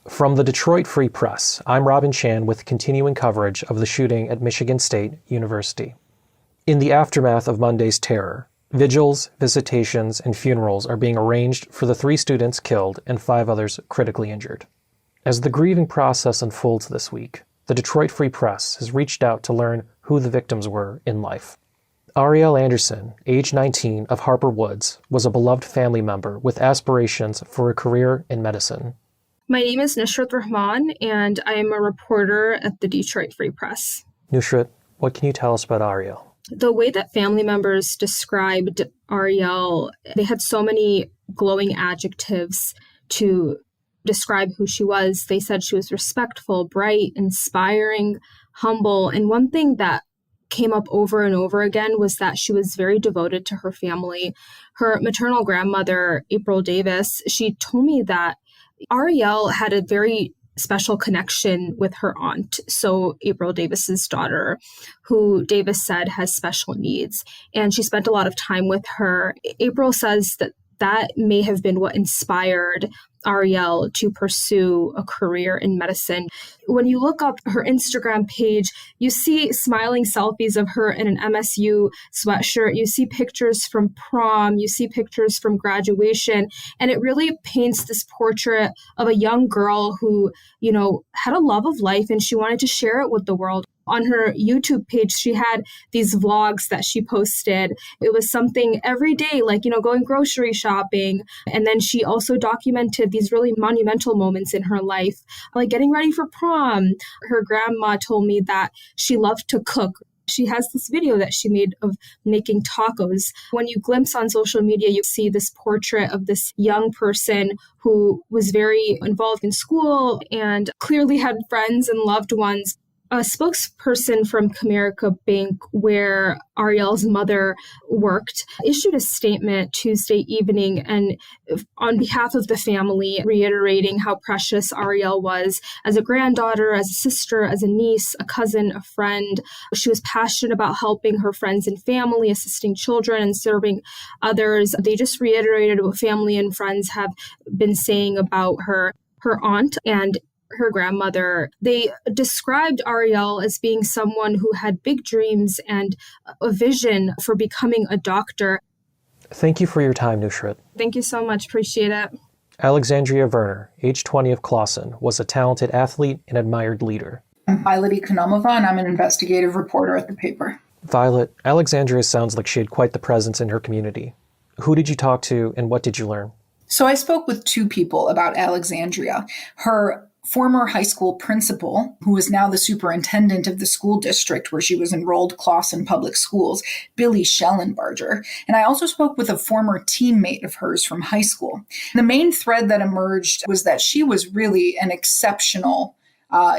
From the Detroit Free Press, I'm Robin Chan with continuing coverage of the shooting at Michigan State University. In the aftermath of Monday's terror, vigils, visitations, and funerals are being arranged for the 3 students killed and 5 others critically injured. As the grieving process unfolds this week, the Detroit Free Press has reached out to learn who the victims were in life. Arielle Anderson, age 19, of Harper Woods, was a beloved family member with aspirations for a career in medicine. My name is Nusrat Rahman, and I am a reporter at the Detroit Free Press. Nusrat, what can you tell us about Arielle? The way that family members described Arielle, they had so many glowing adjectives to describe who she was. They said she was respectful, bright, inspiring, humble. And one thing that came up over and over again was that she was very devoted to her family. Her maternal grandmother, April Davis, she told me that Arielle had a very special connection with her aunt, so April Davis's daughter, who Davis said has special needs, and she spent a lot of time with her. April says that may have been what inspired Arielle to pursue a career in medicine. When you look up her Instagram page, you see smiling selfies of her in an MSU sweatshirt. You see pictures from prom. You see pictures from graduation. And it really paints this portrait of a young girl who, had a love of life and she wanted to share it with the world. On her YouTube page, she had these vlogs that she posted. It was something every day, like, going grocery shopping. And then she also documented these really monumental moments in her life, like getting ready for prom. Her grandma told me that she loved to cook. She has this video that she made of making tacos. When you glimpse on social media, you see this portrait of this young person who was very involved in school and clearly had friends and loved ones. A spokesperson from Comerica Bank, where Arielle's mother worked, issued a statement Tuesday evening and on behalf of the family, reiterating how precious Arielle was as a granddaughter, as a sister, as a niece, a cousin, a friend. She was passionate about helping her friends and family, assisting children and serving others. They just reiterated what family and friends have been saying about her aunt and her grandmother. They described Arielle as being someone who had big dreams and a vision for becoming a doctor. Thank you for your time, Nusrat. Thank you so much. Appreciate it. Alexandria Werner, age 20 of Clawson, was a talented athlete and admired leader. I'm Violet Ekonomova, and I'm an investigative reporter at the paper. Violet, Alexandria sounds like she had quite the presence in her community. Who did you talk to and what did you learn? So I spoke with 2 people about Alexandria. Her former high school principal, who is now the superintendent of the school district where she was enrolled, Clawson Public Schools, Billy Schellenbarger. And I also spoke with a former teammate of hers from high school. The main thread that emerged was that she was really an exceptional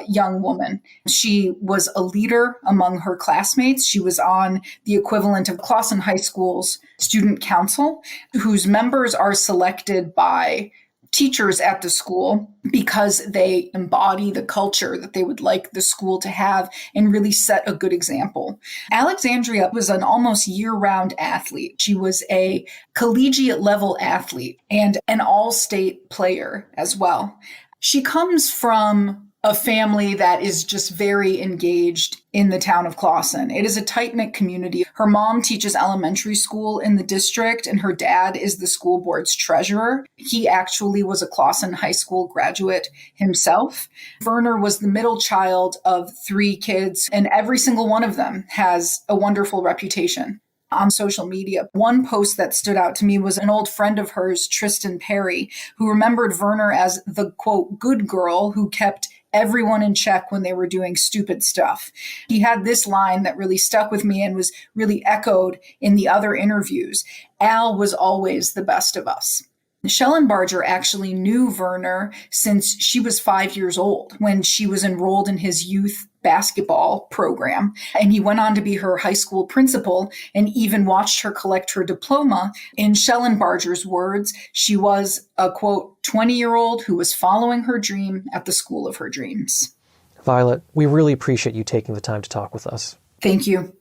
young woman. She was a leader among her classmates. She was on the equivalent of Clawson High School's student council, whose members are selected by teachers at the school because they embody the culture that they would like the school to have and really set a good example. Alexandria was an almost year-round athlete. She was a collegiate level athlete and an all-state player as well. She comes from a family that is just very engaged in the town of Clawson. It is a tight-knit community. Her mom teaches elementary school in the district, and her dad is the school board's treasurer. He actually was a Clawson High School graduate himself. Werner was the middle child of 3 kids, and every single one of them has a wonderful reputation on social media. One post that stood out to me was an old friend of hers, Tristan Perry, who remembered Werner as the, quote, good girl who kept everyone in check when they were doing stupid stuff. He had this line that really stuck with me and was really echoed in the other interviews. Al was always the best of us. Schellenbarger actually knew Werner since she was 5 years old when she was enrolled in his youth basketball program. And he went on to be her high school principal and even watched her collect her diploma. In Schellenbarger's words, she was a, quote, 20-year-old who was following her dream at the school of her dreams. Violet, we really appreciate you taking the time to talk with us. Thank you.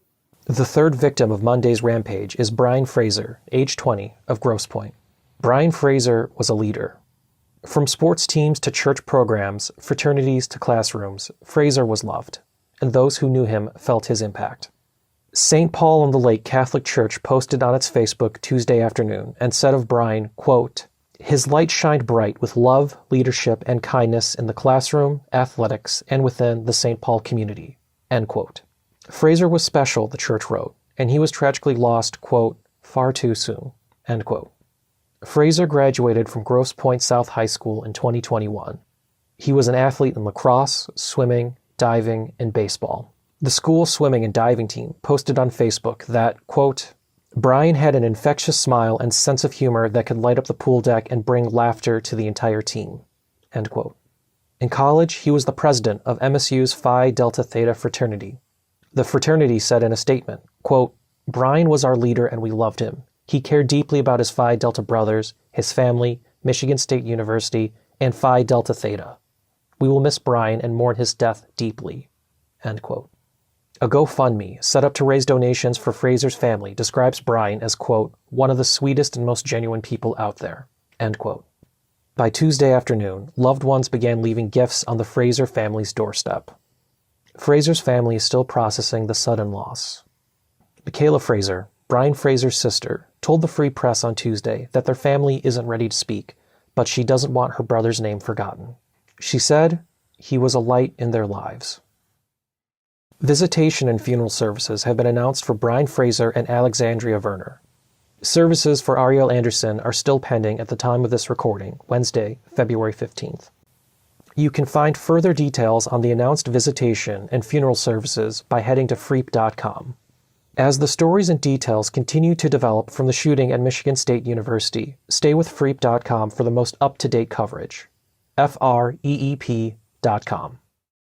The 3rd victim of Monday's rampage is Brian Fraser, age 20, of Grosse Pointe. Brian Fraser was a leader. From sports teams to church programs, fraternities to classrooms, Fraser was loved, and those who knew him felt his impact. St. Paul on the Lake Catholic Church posted on its Facebook Tuesday afternoon and said of Brian, quote, "His light shined bright with love, leadership, and kindness in the classroom, athletics, and within the St. Paul community," end quote. Fraser was special, the church wrote, and he was tragically lost, quote, "far too soon," end quote. Fraser graduated from Grosse Pointe South High School in 2021. He was an athlete in lacrosse, swimming, diving, and baseball. The school swimming and diving team posted on Facebook that, quote, "Brian had an infectious smile and sense of humor that could light up the pool deck and bring laughter to the entire team," end quote. In college, he was the president of MSU's Phi Delta Theta fraternity. The fraternity said in a statement, quote, "Brian was our leader and we loved him. He cared deeply about his Phi Delta brothers, his family, Michigan State University, and Phi Delta Theta. We will miss Brian and mourn his death deeply," end quote. A GoFundMe set up to raise donations for Fraser's family describes Brian as, quote, "one of the sweetest and most genuine people out there," end quote. By Tuesday afternoon, loved ones began leaving gifts on the Fraser family's doorstep. Fraser's family is still processing the sudden loss. Michaela Fraser, Brian Fraser's sister, told the Free Press on Tuesday that their family isn't ready to speak, but she doesn't want her brother's name forgotten. She said, "He was a light in their lives." Visitation and funeral services have been announced for Brian Fraser and Alexandria Verner. Services for Ariel Anderson are still pending at the time of this recording, Wednesday, February 15th. You can find further details on the announced visitation and funeral services by heading to freep.com. As the stories and details continue to develop from the shooting at Michigan State University, stay with freep.com for the most up-to-date coverage. freep.com.